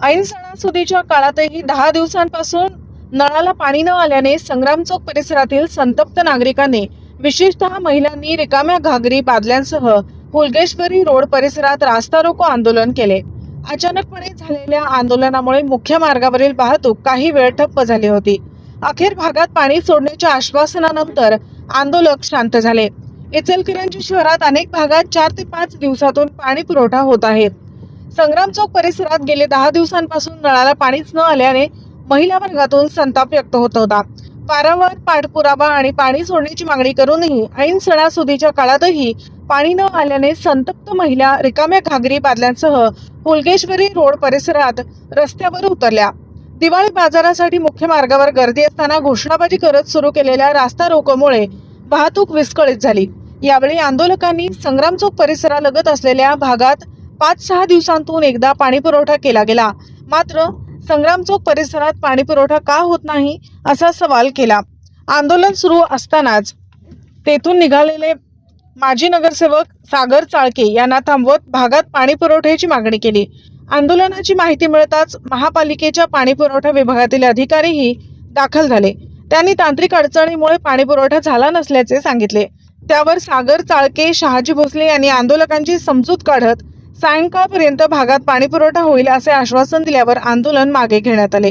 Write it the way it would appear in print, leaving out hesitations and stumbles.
ऐन सणासुदीच्या काळातही 10 दिवसांपासून नळाला पाणी न आल्याने संग्राम चौक परिसरातील संतप्त नागरिकांनी, विशेषतः महिलांनी रिकाम्या घागरी बादल्यांसह हुलगेश्वरी रोड परिसरात रास्ता रोको आंदोलन केले। अचानकपणे झालेल्या आंदोलनामुळे मुख्य मार्गावरील वाहतूक काही वेळ ठप्प झाली होती। अखेर भागात पाणी सोडण्याच्या आश्वासनानंतर आंदोलक शांत झाले। इचलकरंजी शहरात अनेक भागात 4 ते 5 दिवसातून पाणी पुरवठा होत आहे। संग्राम चौक परिसरात गेले 10 दिवसांपासून नळाला पाणीच न आल्याने महिला वर्गातून संताप व्यक्त होत होता। वारंवार पाठपुरावा आणि पाणी सोडण्याची मागणी करूनही ऐन सणासुदीच्या काळातही पाणी न आल्याने संतप्त महिला रिकाम्या घागरी बादल्यांसह हुलगेश्वरी रोड परिसरात रस्त्यावर उतरल्या। दिवाळी बाजारासाठी मुख्य मार्गावर गर्दी असताना घोषणाबाजी करत सुरू केलेल्या रास्ता रोकोमुळे वाहतूक विस्कळीत झाली। यावेळी आंदोलकांनी संग्राम चौक परिसरालगत असलेल्या भागात 5-6 दिवसांतून एकदा पाणी पुरवठा केला गेला, मात्र संग्राम चौक परिसरात पाणी पुरवठा का होत नाही असा सवाल केला। आंदोलन सुरू असतानाच तेथून निघालेले माजी नगरसेवक सागर चाळके यांना थांबवत भागात पाणी पुरवठ्याची मागणी केली। आंदोलनाची माहिती मिळताच महापालिकेच्या पाणी पुरवठा विभागातील अधिकारीही दाखल झाले। त्यांनी तांत्रिक अडचणीमुळे पाणी पुरवठा झाला नसल्याचे सांगितले। त्यावर सागर चाळके, शहाजी भोसले यांनी आंदोलकांची समजूत काढत सायंकाळपर्यंत भागात पाणी पुरवठा होईल असे आश्वासन दिल्यावर आंदोलन मागे घेण्यात आले।